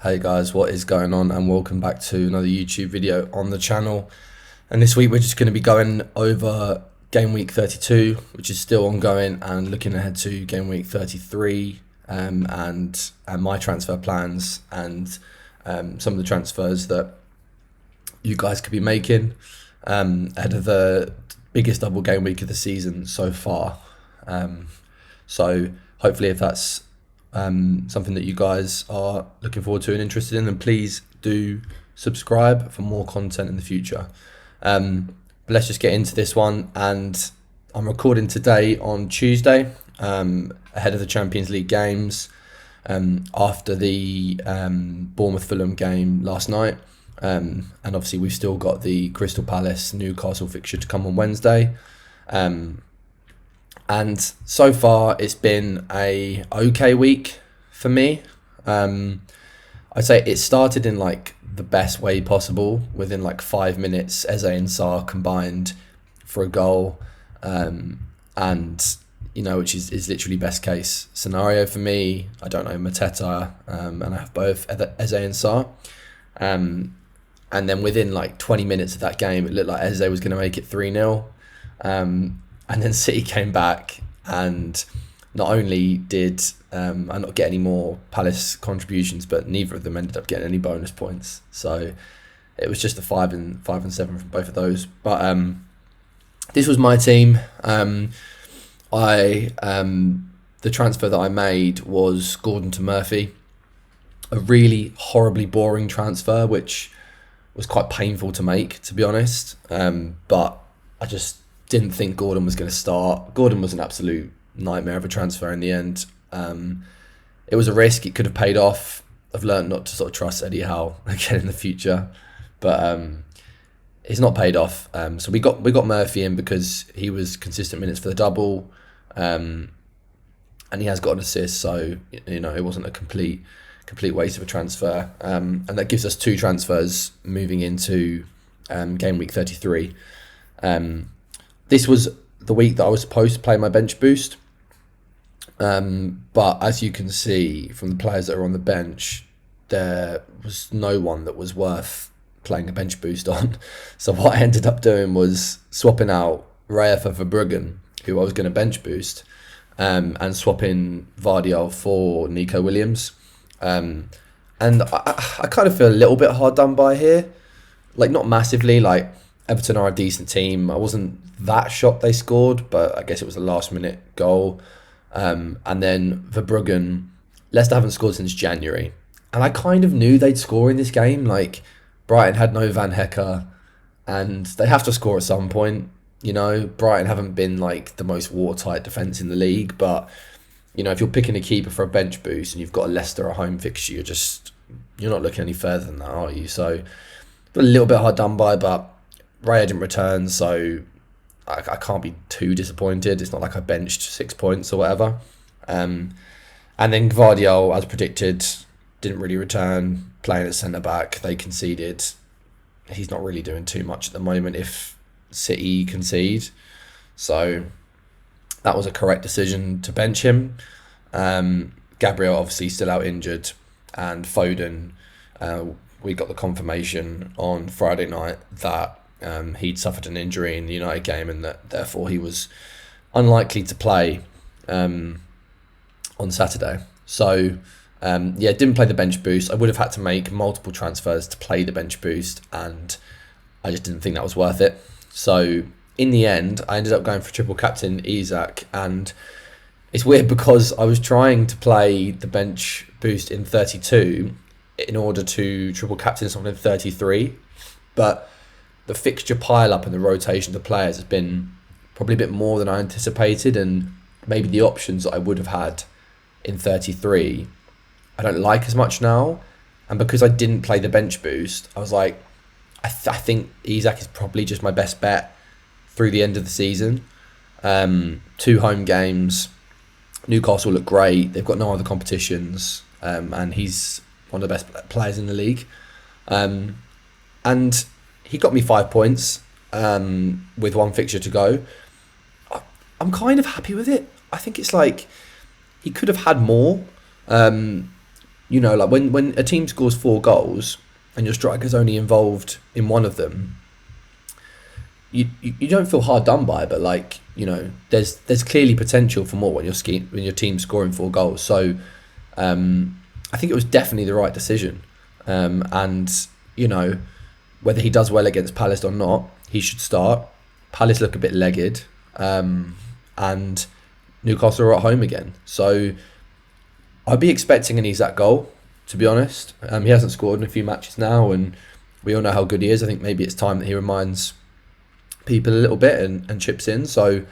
Hey guys, what is going on? And welcome back to another YouTube video on the channel. And this week we're just going to be going over Game Week 32, which is still ongoing, and looking ahead to Game Week 33 and my transfer plans and some of the transfers that you guys could be making ahead of the biggest double game week of the season so far. So hopefully if that's something that you guys are looking forward to and interested in, then please do subscribe for more content in the future. But let's just get into this one. And I'm recording today on Tuesday, ahead of the Champions League games, after the Bournemouth Fulham game last night. And obviously we've still got the Crystal Palace Newcastle fixture to come on Wednesday. And so far, it's been a okay week for me. I'd say it started in like the best way possible. Within like 5 minutes, Eze and Sarr combined for a goal, and which is literally best case scenario for me. I don't know Mateta, and I have both Eze and Sarr. And then within like 20 minutes of that game, it looked like Eze was going to make it 3-0. And then City came back, and not only did I not get any more Palace contributions, but neither of them ended up getting any bonus points. So it was just a 5 and 7 from both of those. But this was my team. The transfer that I made was Gordon to Murphy, a really horribly boring transfer, which was quite painful to make, to be honest. But I just didn't think Gordon was going to start. Gordon was an absolute nightmare of a transfer in the end. It was a risk. It could have paid off. I've learned not to sort of trust Eddie Howe again in the future, but it's not paid off. So we got Murphy in because he was consistent minutes for the double, and he has got an assist. So it wasn't a complete waste of a transfer. And that gives us 2 transfers moving into game week 33. This was the week that I was supposed to play my bench boost. But as you can see from the players that are on the bench, there was no one that was worth playing a bench boost on. So what I ended up doing was swapping out Raya for Verbruggen, who I was going to bench boost, and swapping Vardiol for Nico Williams. And I kind of feel a little bit hard done by here. Like, not massively. Like, Everton are a decent team. I wasn't that shocked they scored, but I guess it was a last-minute goal. And then Verbruggen, Leicester haven't scored since January. And I kind of knew they'd score in this game. Like, Brighton had no Van Hecke, and they have to score at some point. Brighton haven't been like the most watertight defence in the league, but if you're picking a keeper for a bench boost and you've got a Leicester at home fixture, you're not looking any further than that, are you? So a little bit hard done by, but Raya didn't return, so I can't be too disappointed. It's not like I benched 6 points or whatever. And then Gvardiol, as predicted, didn't really return, playing at centre-back. They conceded. He's not really doing too much at the moment if City concede. So that was a correct decision to bench him. Gabriel obviously still out injured, and Foden, we got the confirmation on Friday night that he'd suffered an injury in the United game, and that therefore he was unlikely to play on Saturday. So didn't play the bench boost. I would have had to make multiple transfers to play the bench boost, and I just didn't think that was worth it. So in the end, I ended up going for triple captain Isak, and it's weird because I was trying to play the bench boost in 32 in order to triple captain someone in 33, but the fixture pile up and the rotation of the players has been probably a bit more than I anticipated, and maybe the options that I would have had in 33 I don't like as much now. And because I didn't play the bench boost, I was like, I think Isak is probably just my best bet through the end of the season. 2 home games. Newcastle look great. They've got no other competitions, and he's one of the best players in the league. And he got me 5 points with 1 fixture to go. I'm kind of happy with it. I think it's like he could have had more. like when a team scores 4 goals and your striker's only involved in one of them, you don't feel hard done by, but there's clearly potential for more when your team's scoring 4 goals. So I think it was definitely the right decision. And whether he does well against Palace or not, he should start. Palace look a bit legged, and Newcastle are at home again. So I'd be expecting an exact goal, to be honest. He hasn't scored in a few matches now, and we all know how good he is. I think maybe it's time that he reminds people a little bit and chips in. So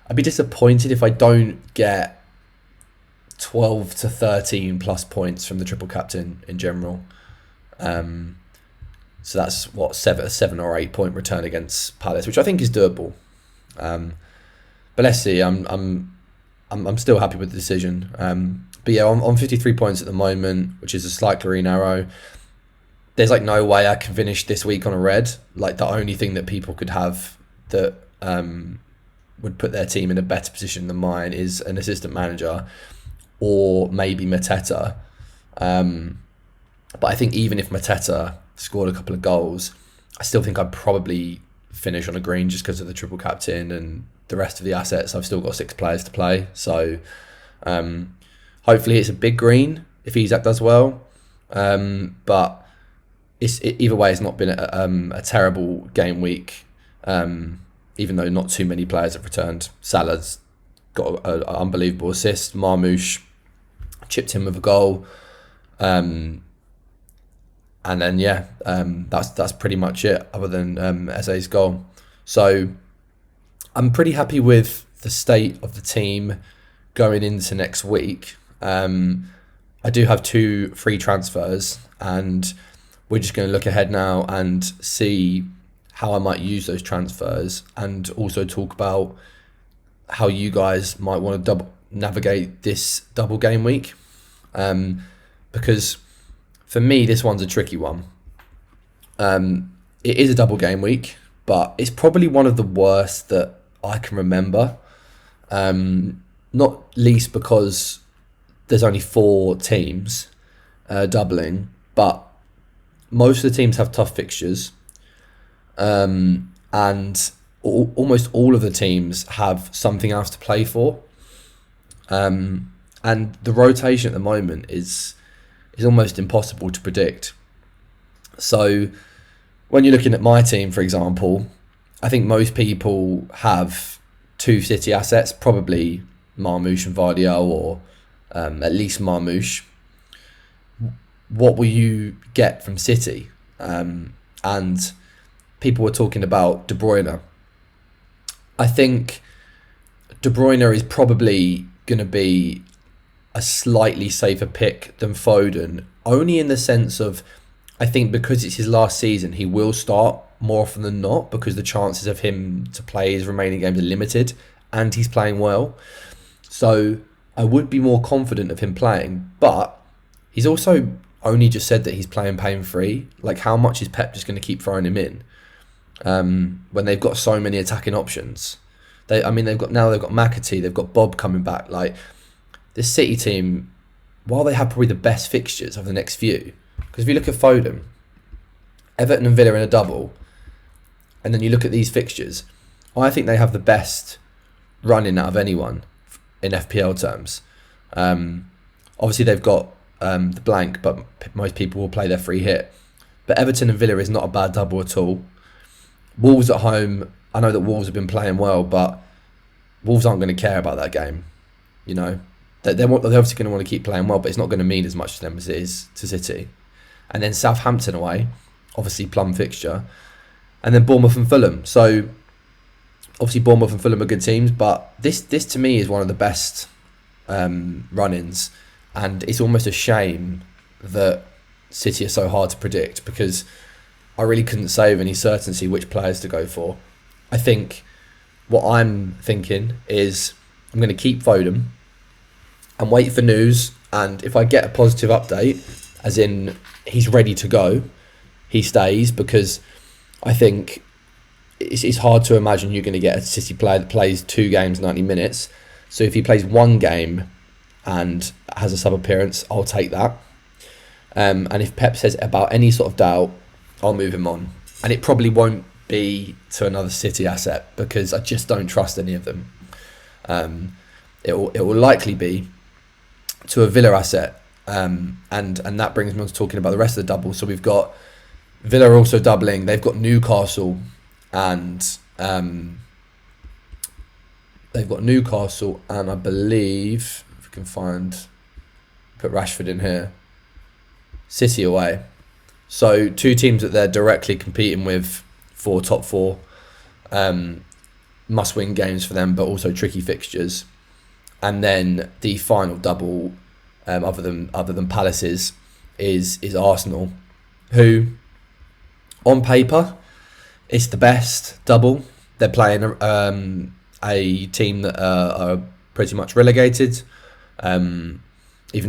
I'd be disappointed if I don't get 12 to 13 plus points from the triple captain in general. So that's a 7 or 8 point return against Palace, which I think is doable. But let's see. I'm still happy with the decision. But yeah, on 53 points at the moment, which is a slight green arrow. There's no way I can finish this week on a red. The only thing that people could have that would put their team in a better position than mine is an assistant manager, or maybe Mateta. But I think even if Mateta scored a couple of goals, I still think I'd probably finish on a green just because of the triple captain and the rest of the assets. I've still got 6 players to play. So hopefully it's a big green if Isak does well. But either way, it's not been a terrible game week, even though not too many players have returned. Salah's got an unbelievable assist. Marmoush chipped in with a goal. And then that's pretty much it, other than Eze's goal. So I'm pretty happy with the state of the team going into next week. I do have 2 free transfers, and we're just going to look ahead now and see how I might use those transfers, and also talk about how you guys might want to navigate this double game week. Because for me, this one's a tricky one. It is a double game week, but it's probably one of the worst that I can remember. Not least because there's only 4 teams doubling, but most of the teams have tough fixtures. And almost all of the teams have something else to play for. And the rotation at the moment is almost impossible to predict. So when you're looking at my team, for example, I think most people have 2 City assets, probably Marmoush and Vardiel, or at least Marmoush. What will you get from City? And people were talking about De Bruyne. I think De Bruyne is probably going to be a slightly safer pick than Foden, only in the sense of, I think because it's his last season, he will start more often than not, because the chances of him to play his remaining games are limited, and he's playing well. So I would be more confident of him playing, but he's also only just said that he's playing pain-free. How much is Pep just going to keep throwing him in when they've got so many attacking options? They've got McAtee, they've got Bob coming back. This City team, while they have probably the best fixtures of the next few, because if you look at Foden, Everton and Villa in a double, and then you look at these fixtures, I think they have the best running out of anyone in FPL terms. Obviously they've got the blank, but most people will play their free hit. But Everton and Villa is not a bad double at all. Wolves at home, I know that Wolves have been playing well, but Wolves aren't going to care about that game. They're obviously going to want to keep playing well, but it's not going to mean as much to them as it is to City. And then Southampton away, obviously plum fixture. And then Bournemouth and Fulham. So obviously Bournemouth and Fulham are good teams, but this to me is one of the best run-ins. And it's almost a shame that City are so hard to predict, because I really couldn't say with any certainty which players to go for. I think what I'm thinking is I'm going to keep Foden and wait for news, and if I get a positive update, as in he's ready to go, he stays, because I think it's hard to imagine you're going to get a City player that plays 2 games, 90 minutes. So if he plays 1 game and has a sub appearance, I'll take that. And if Pep says about any sort of doubt, I'll move him on. And it probably won't be to another City asset because I just don't trust any of them. It will likely be to a Villa asset. And that brings me on to talking about the rest of the double. So we've got Villa also doubling. They've got Newcastle and I believe, if we can put Rashford in here, City away. So two teams that they're directly competing with for top four, must-win games for them, but also tricky fixtures. And then the final double, other than Palace's, is Arsenal, who, on paper, it's the best double. They're playing a team that are pretty much relegated, even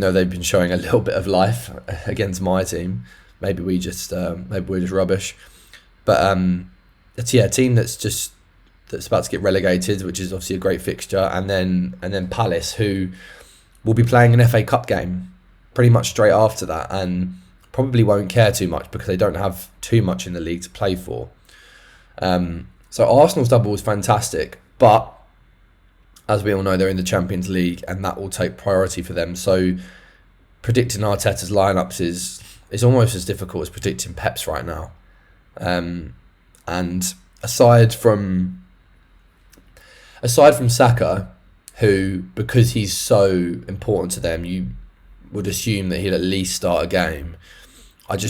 though they've been showing a little bit of life against my team. Maybe we're just rubbish, but it's a team that's about to get relegated, which is obviously a great fixture, and then Palace, who will be playing an FA Cup game pretty much straight after that, and probably won't care too much because they don't have too much in the league to play for. So Arsenal's double was fantastic, but as we all know, they're in the Champions League, and that will take priority for them. So predicting Arteta's lineups is almost as difficult as predicting Pep's right now. And aside from Saka, who, because he's so important to them, you would assume that he'll at least start a game. And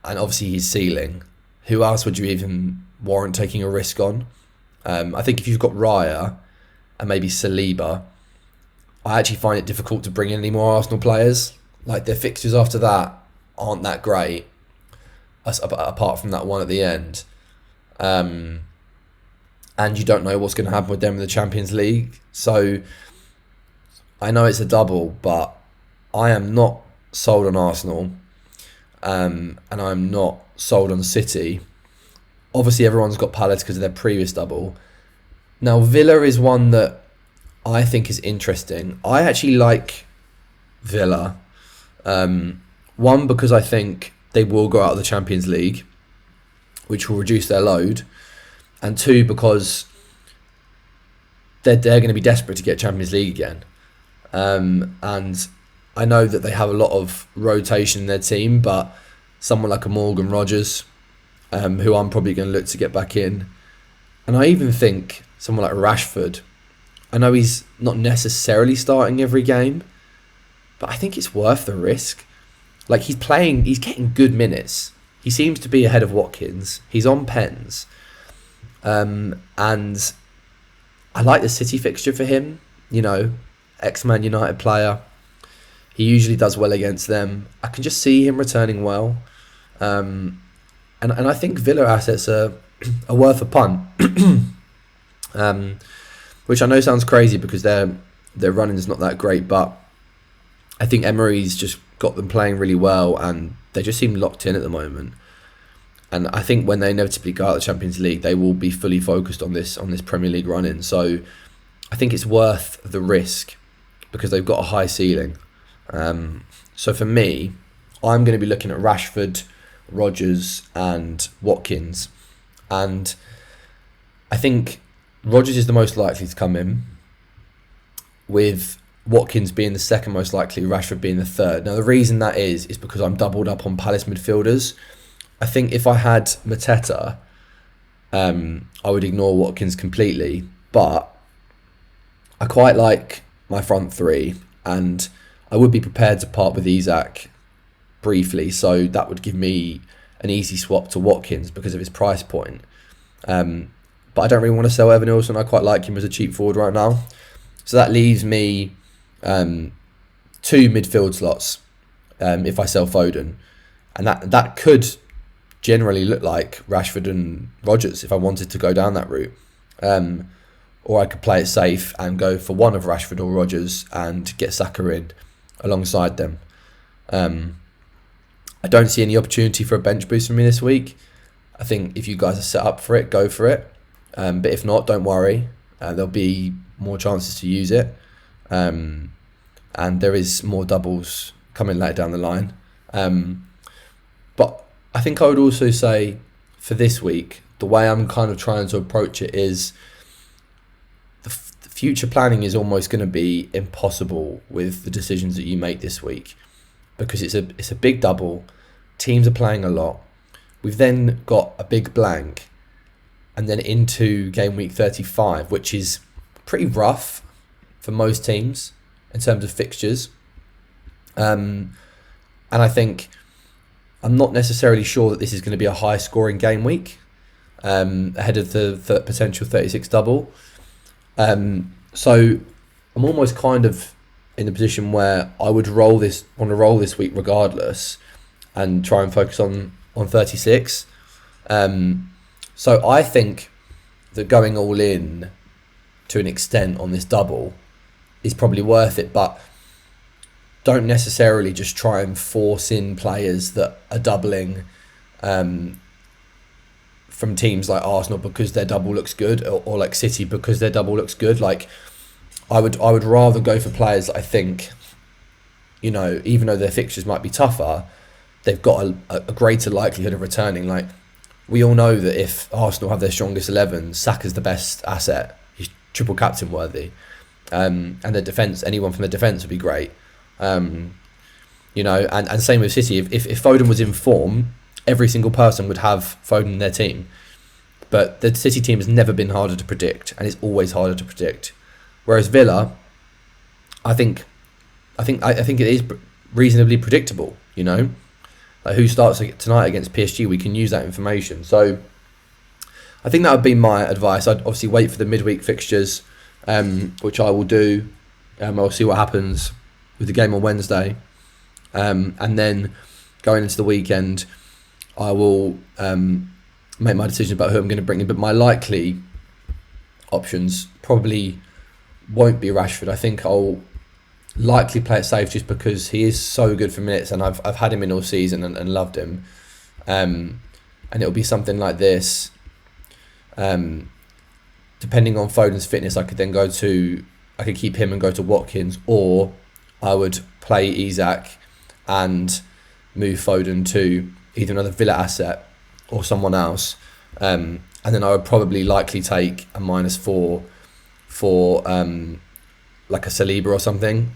obviously his ceiling. Who else would you even warrant taking a risk on? I think if you've got Raya and maybe Saliba, I actually find it difficult to bring in any more Arsenal players. Like, their fixtures after that aren't that great, apart from that one at the end. And you don't know what's going to happen with them in the Champions League. So I know it's a double, but I am not sold on Arsenal, and I'm not sold on City. Obviously, everyone's got Palace because of their previous double. Now, Villa is one that I think is interesting. I actually like Villa. One, because I think they will go out of the Champions League, which will reduce their load. And two, because they're going to be desperate to get Champions League again. And I know that they have a lot of rotation in their team, but someone like a Morgan Rogers, who I'm probably going to look to get back in. And I even think someone like Rashford, I know he's not necessarily starting every game, but I think it's worth the risk. Like, he's getting good minutes. He seems to be ahead of Watkins. He's on pens. And I like the City fixture for him. You know, ex-Man United player. He usually does well against them. I can just see him returning well. And I think Villa assets are worth a punt. Which I know sounds crazy because their running is not that great, but I think Emery's just got them playing really well, and they just seem locked in at the moment. And I think when they inevitably go out of the Champions League, they will be fully focused on this Premier League run-in. So I think it's worth the risk because they've got a high ceiling. So for me, I'm going to be looking at Rashford, Rodgers and Watkins. And I think Rodgers is the most likely to come in, with Watkins being the second most likely, Rashford being the third. Now, the reason that is because I'm doubled up on Palace midfielders. I think if I had Mateta, I would ignore Watkins completely. But I quite like my front three, and I would be prepared to part with Isak briefly. So that would give me an easy swap to Watkins because of his price point. But I don't really want to sell Evan Nilsson. I quite like him as a cheap forward right now. So that leaves me two midfield slots if I sell Foden. And that could generally look like Rashford and Rodgers if I wanted to go down that route. Or I could play it safe and go for one of Rashford or Rodgers and get Saka in alongside them. I don't see any opportunity for a bench boost for me this week. I think if you guys are set up for it, go for it. But if not, don't worry. There'll be more chances to use it. And there is more doubles coming later down the line. But I think I would also say for this week, the way I'm kind of trying to approach it is the future planning is almost going to be impossible with the decisions that you make this week, because it's a big double. Teams are playing a lot. We've then got a big blank, and then into game week 35, which is pretty rough for most teams in terms of fixtures. And I think I'm not necessarily sure that this is going to be a high scoring game week ahead of the potential 36 double. So I'm almost kind of in the position where I would want to roll this week regardless, and try and focus on 36. So I think that going all in to an extent on this double is probably worth it, but don't necessarily just try and force in players that are doubling from teams like Arsenal because their double looks good, or like City because their double looks good. Like I would rather go for players that I think, even though their fixtures might be tougher, they've got a greater likelihood of returning. Like, we all know that if Arsenal have their strongest 11, Saka's the best asset. He's triple captain worthy. And their defence, anyone from the defence would be great. And same with City. If Foden was in form, every single person would have Foden in their team. But the City team has never been harder to predict, and it's always harder to predict. Whereas Villa, I think it is reasonably predictable. Like who starts tonight against PSG, we can use that information. So I think that would be my advice. I'd obviously wait for the midweek fixtures, which I will do. I'll see what happens with the game on Wednesday. And then going into the weekend, I will make my decision about who I'm going to bring in. But my likely options probably won't be Rashford. I think I'll likely play it safe just because he is so good for minutes, and I've had him in all season and loved him. And it'll be something like this. Depending on Foden's fitness, I could keep him and go to Watkins, or I would play Isak and move Foden to either another Villa asset or someone else. And then I would probably likely take a -4 for like a Saliba or something,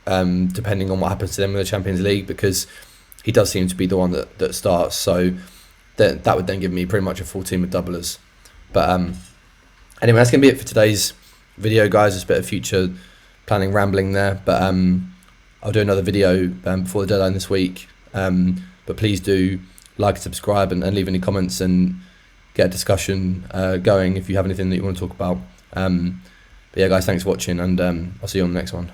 depending on what happens to them in the Champions League, because he does seem to be the one that starts. So that would then give me pretty much a full team of doublers. But anyway, that's going to be it for today's video, guys. Just a bit of future planning rambling there. But I'll do another video before the deadline this week. But please do like and subscribe and leave any comments and get a discussion going if you have anything that you want to talk about. But yeah, guys, thanks for watching, and I'll see you on the next one.